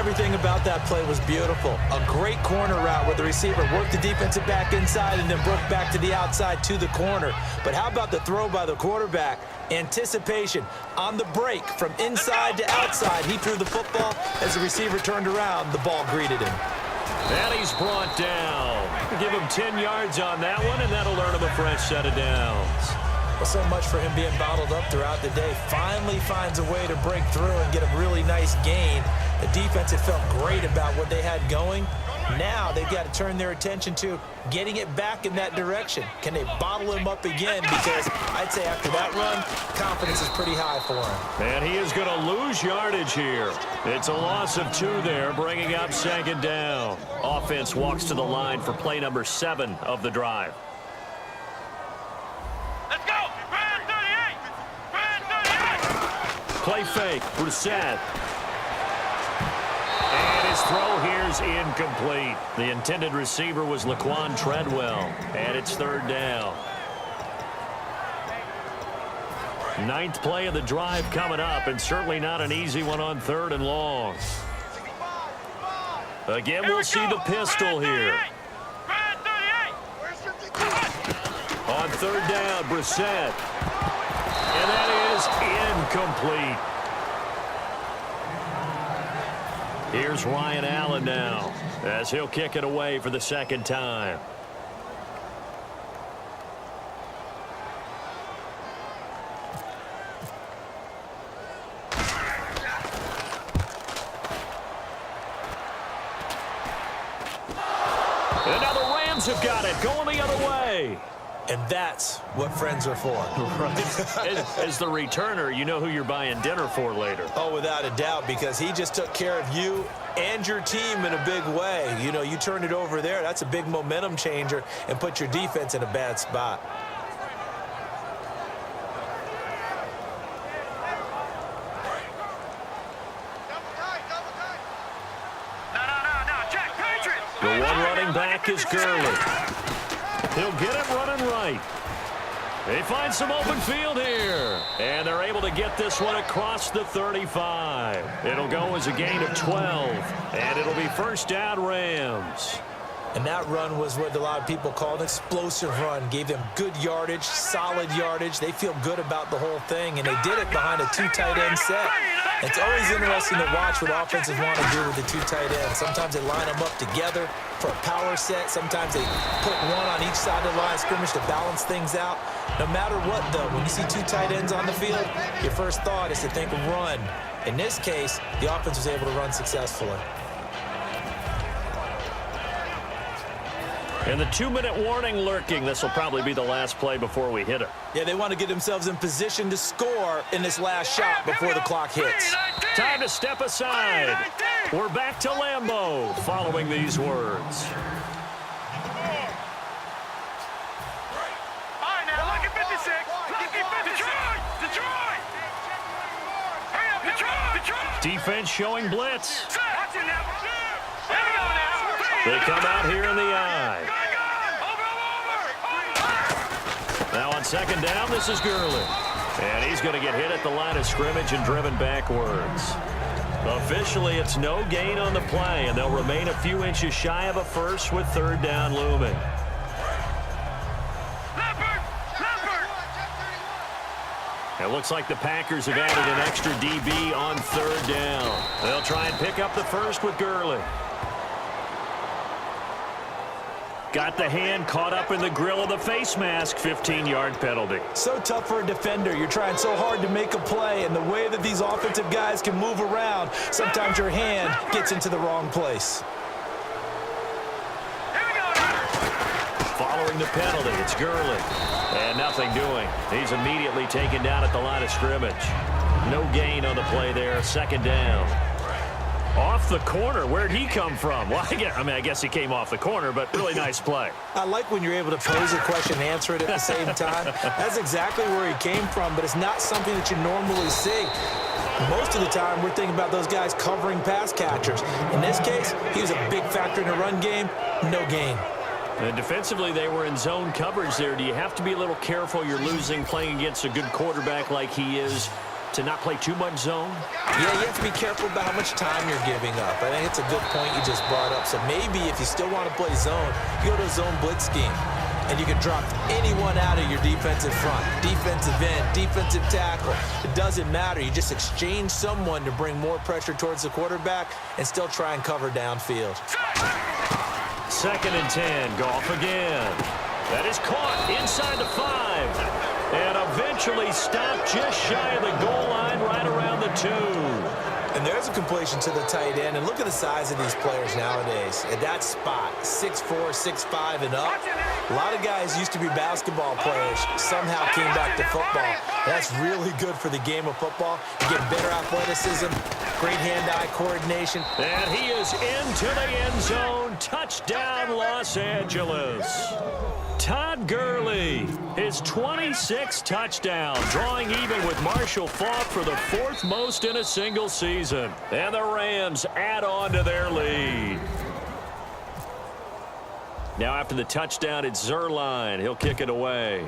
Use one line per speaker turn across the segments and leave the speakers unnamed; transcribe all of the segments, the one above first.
Everything about that play was beautiful. A great corner route where the receiver worked the defensive back inside and then broke back to the outside to the corner. But how about the throw by the quarterback? Anticipation on the break from inside to outside. He threw the football. As the receiver turned around, the ball greeted him.
And he's brought down. Give him 10 yards on that one, and that'll earn him a fresh set of downs.
Well, so much for him being bottled up throughout the day. Finally finds a way to break through and get a really nice gain. The defense had felt great about what they had going. Now they've got to turn their attention to getting it back in that direction. Can they bottle him up again? Because I'd say after that run, confidence is pretty high for him.
And he is going to lose yardage here. It's a loss of 2 there, bringing up second down. Offense walks to the line for play number 7 of the drive.
Let's go! Brand 38! Brand 38!
Play fake. Brissett. And his throw here's incomplete. The intended receiver was Laquan Treadwell. And it's third down. 9th play of the drive coming up, and certainly not an easy one on 3rd and long. Again, we'll see the pistol here. On 3rd down, Brissett. And that is incomplete. Here's Ryan Allen now, as he'll kick it away for the 2nd time. And now the Rams have got it, going the other way.
And that's what friends are for.
Right. As the returner, you know who you're buying dinner for later.
Oh, without a doubt, because he just took care of you and your team in a big way. You know, you turned it over there. That's a big momentum changer and put your defense in a bad spot.
The one running back is Gurley. He'll get it running right. They find some open field here. And they're able to get this one across the 35. It'll go as a gain of 12. And it'll be first down Rams.
And that run was what a lot of people call an explosive run. Gave them good yardage, solid yardage. They feel good about the whole thing, and they did it behind a 2 tight end set. It's always interesting to watch what offenses want to do with the 2 tight ends. Sometimes they line them up together for a power set. Sometimes they put one on each side of the line of scrimmage to balance things out. No matter what, though, when you see 2 tight ends on the field, your first thought is to think run. In this case, the offense was able to run successfully.
And the 2-minute warning lurking. This will probably be the last play before we hit it.
Yeah, they want to get themselves in position to score in this last shot before the clock hits.
Time to step aside. We're back to Lambeau following these words. Defense showing blitz. They come out here in the eye. Now on 2nd down, this is Gurley. And he's going to get hit at the line of scrimmage and driven backwards. Officially, it's no gain on the play, and they'll remain a few inches shy of a first with 3rd down looming. It looks like the Packers have added an extra DB on 3rd down. They'll try and pick up the first with Gurley. Got the hand caught up in the grill of the face mask. 15-yard penalty.
So tough for a defender. You're trying so hard to make a play, and the way that these offensive guys can move around, sometimes your hand gets into the wrong place.
Following the penalty, it's Gurley. And nothing doing. He's immediately taken down at the line of scrimmage. No gain on the play there. 2nd down. Off the corner. Where'd he come from? Well, I guess he came off the corner, but really nice play.
I like when you're able to pose a question and answer it at the same time. That's exactly where he came from, but it's not something that you normally see. Most of the time, we're thinking about those guys covering pass catchers. In this case, he was a big factor in the run game. No gain.
And defensively, they were in zone coverage there. Do you have to be a little careful? You're losing playing against a good quarterback like he is. to not play too much zone?
Yeah, you have to be careful about how much time you're giving up. I think it's a good point you just brought up. So maybe if you still want to play zone, you go to a zone blitz scheme. And you can drop anyone out of your defensive front, defensive end, defensive tackle. It doesn't matter. You just exchange someone to bring more pressure towards the quarterback and still try and cover downfield.
2nd and 10. Goff again. That is caught inside the 5. And eventually stopped just shy of the goal line right around the 2.
And there's a completion to the tight end. And look at the size of these players nowadays. At that spot, 6'4", 6'5", and up. A lot of guys used to be basketball players, somehow came back to football. That's really good for the game of football. You get better athleticism, great hand-eye coordination.
And he is into the end zone. Touchdown, Los Angeles. Todd Gurley, his 26th touchdown, drawing even with Marshall Faulk for the 4th most in a single season. And the Rams add on to their lead. Now after the touchdown, it's Zerline. He'll kick it away.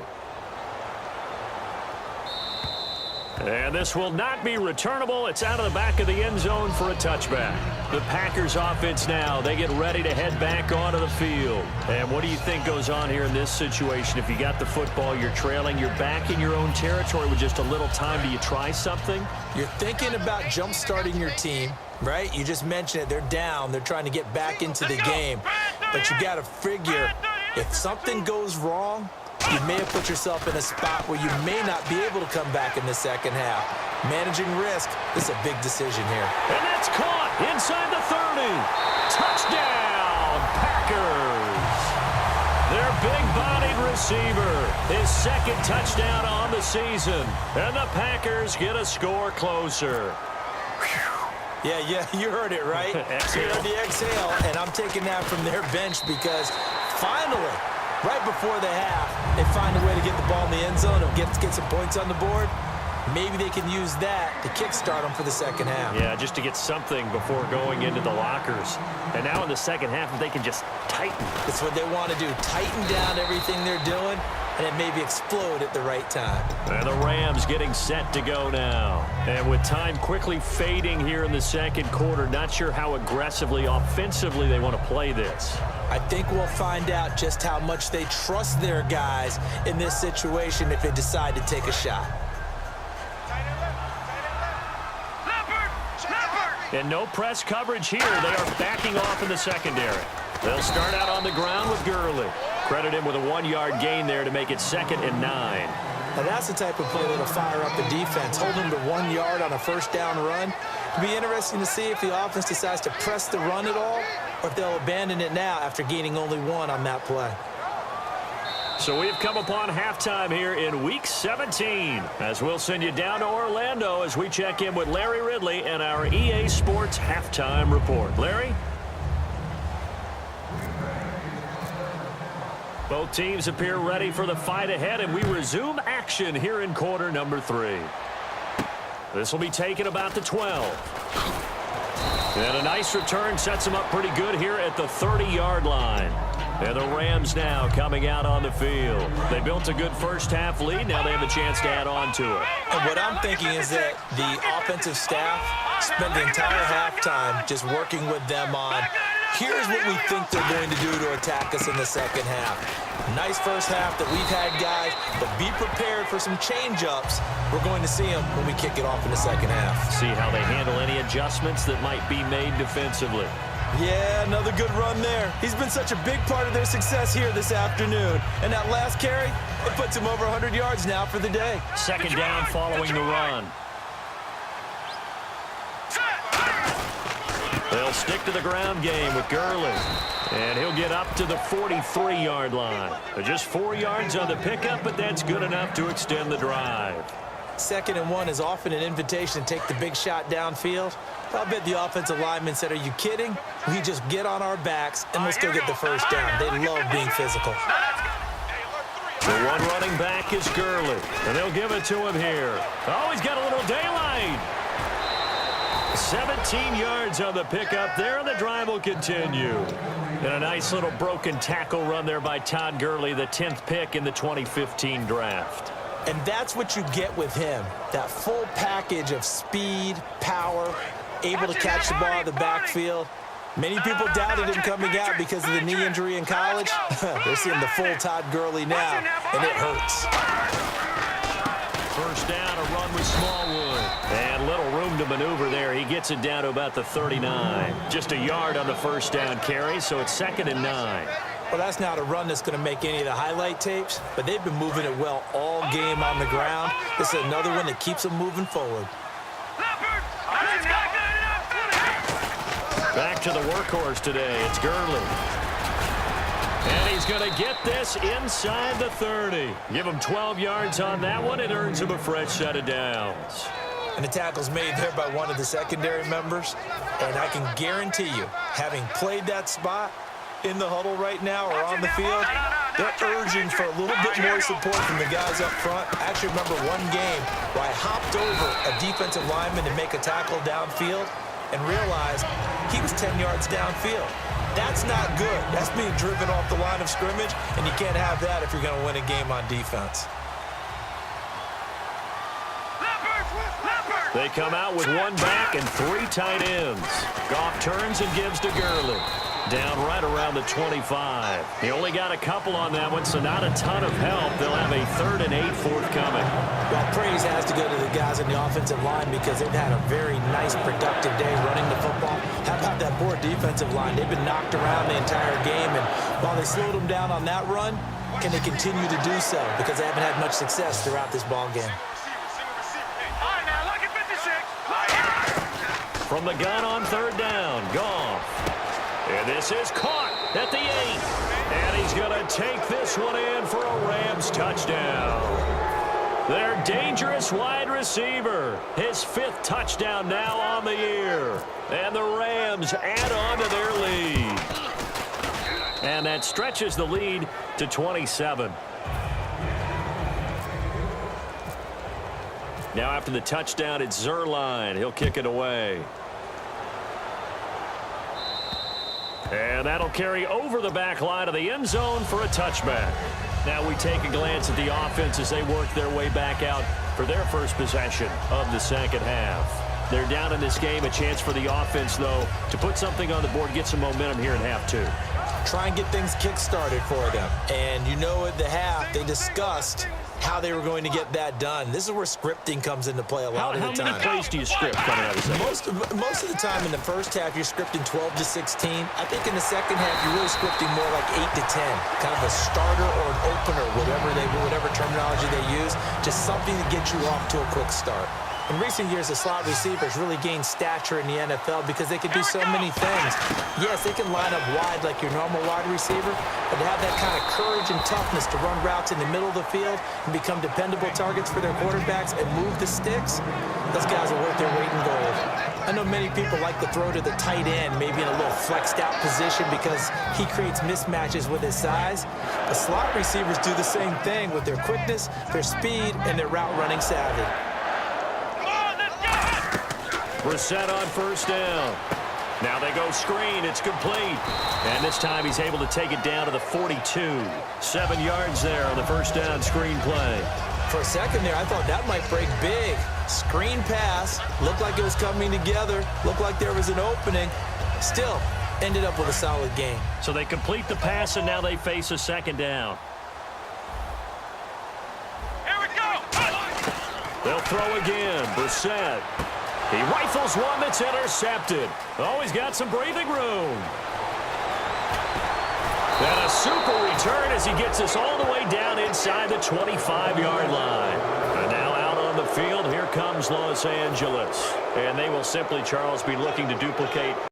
And this will not be returnable. It's out of the back of the end zone for a touchback. The Packers offense now, they get ready to head back onto the field. And what do you think goes on here in this situation? If you got the football, you're trailing, you're back in your own territory with just a little time. Do you try something?
You're thinking about jump-starting your team, right? You just mentioned it. They're down. They're trying to get back into the game. But you got to figure, if something goes wrong, you may have put yourself in a spot where you may not be able to come back in the second half. Managing risk is a big decision here.
And that's caught inside the 30. Touchdown, Packers. Their big-bodied receiver, his 2nd touchdown on the season. And the Packers get a score closer.
Yeah, you heard it, right?
Exhale.
You heard the exhale, and I'm taking that from their bench because finally, right before the half, they find a way to get the ball in the end zone and get some points on the board. Maybe they can use that to kickstart them for the second half.
Yeah, just to get something before going into the lockers. And now in the second half, if they can just tighten.
That's what they want to do, tighten down everything they're doing, and then maybe explode at the right time.
And the Rams getting set to go now. And with time quickly fading here in the second quarter, not sure how aggressively, offensively they want to play this.
I think we'll find out just how much they trust their guys in this situation if they decide to take a shot.
And no press coverage here. They are backing off in the secondary. They'll start out on the ground with Gurley. Credit him with a 1-yard gain there to make it 2nd and 9.
Now that's the type of play that'll fire up the defense. Hold them to 1 yard on a first down run. It'll be interesting to see if the offense decides to press the run at all or if they'll abandon it now after gaining only 1 on that play.
So we've come upon halftime here in Week 17 as we'll send you down to Orlando as we check in with Larry Ridley and our EA Sports Halftime Report. Larry? Both teams appear ready for the fight ahead, and we resume action here in quarter number 3. This will be taken about the 12. And a nice return sets them up pretty good here at the 30-yard line. And the Rams now coming out on the field. They built a good first-half lead. Now they have a chance to add on to it.
And what I'm thinking is that the offensive staff spent the entire halftime just working with them on, here's what we think they're going to do to attack us in the second half. Nice first half that we've had, guys, but be prepared for some change-ups. We're going to see them when we kick it off in the second half.
See how they handle any adjustments that might be made defensively.
Yeah, another good run there. He's been such a big part of their success here this afternoon. And that last carry, it puts him over 100 yards now for the day.
2nd down following the run. They'll stick to the ground game with Gurley. And he'll get up to the 43-yard line. Just 4 yards on the pickup, but that's good enough to extend the drive.
2nd and 1 is often an invitation to take the big shot downfield. I bet the offensive lineman said, are you kidding? We just get on our backs and we'll still get the first down. They love being physical.
The one running back is Gurley, and they'll give it to him here. Oh, he's got a little daylight. 17 yards on the pickup there, and the drive will continue. And a nice little broken tackle run there by Todd Gurley, the 10th pick in the 2015 draft.
And that's what you get with him, that full package of speed, power, able to catch the ball in the backfield. Many people doubted him coming out because of the knee injury in college. They're seeing the full Todd Gurley now, and it hurts.
First down, a run with Smallwood. And little room to maneuver there. He gets it down to about the 39. Just a yard on the first down carry, so it's 2nd and 9.
Well, that's not a run that's going to make any of the highlight tapes, but they've been moving it well all game on the ground. This is another one that keeps them moving forward.
Back to the workhorse today. It's Gurley. And he's going to get this inside the 30. Give him 12 yards on that one. It earns him a fresh set of downs.
And the tackle's made there by one of the secondary members. And I can guarantee you, having played that spot in the huddle right now or on the field, they're urging for a little bit more support from the guys up front. I actually remember one game where I hopped over a defensive lineman to make a tackle downfield and realized he was 10 yards downfield. That's not good. That's being driven off the line of scrimmage, and you can't have that if you're going to win a game on defense.
They come out with one back and 3 tight ends. Goff turns and gives to Gurley. Down right around the 25. He only got a couple on that one, so not a ton of help. They'll have a 3rd and 8 forthcoming.
Well, praise has to go to the guys in the offensive line because they've had a very nice, productive day running the football. How about that poor defensive line? They've been knocked around the entire game, and while they slowed them down on that run, can they continue to do so? Because they haven't had much success throughout this ball game.
From the gun on 3rd down, Goff. And this is caught at the 8. And he's going to take this one in for a Rams touchdown. Their dangerous wide receiver. His 5th touchdown now on the year. And the Rams add on to their lead. And that stretches the lead to 27. Now after the touchdown, it's Zerline. He'll kick it away. And that'll carry over the back line of the end zone for a touchback. Now we take a glance at the offense as they work their way back out for their first possession of the second half. They're down in this game. A chance for the offense, though, to put something on the board, get some momentum here in half 2.
Try and get things kick-started for them. And you know at the half, they discussed how they were going to get that done. This is where scripting comes into play a lot of the time.
How many plays do you script coming out of the second?
Most of the time in the first half, you're scripting 12 to 16. I think in the second half, you're really scripting more like 8 to 10. Kind of a starter or an opener, whatever terminology they use. Just something to get you off to a quick start. In recent years, the slot receivers really gained stature in the NFL because they can do so many things. Yes, they can line up wide like your normal wide receiver, but to have that kind of courage and toughness to run routes in the middle of the field and become dependable targets for their quarterbacks and move the sticks, those guys are worth their weight in gold. I know many people like to throw to the tight end, maybe in a little flexed out position because he creates mismatches with his size. The slot receivers do the same thing with their quickness, their speed, and their route running savvy.
Brissett on first down. Now they go screen. It's complete. And this time he's able to take it down to the 42. 7 yards there on the first down screen play.
For a second there, I thought that might break big. Screen pass. Looked like it was coming together. Looked like there was an opening. Still, ended up with a solid game.
So they complete the pass, and now they face a second down.
Here we go.
They'll throw again. Brissett. He rifles one that's intercepted. Oh, he's got some breathing room. And a super return as he gets us all the way down inside the 25-yard line. And now out on the field, here comes Los Angeles. And they will simply, Charles, be looking to duplicate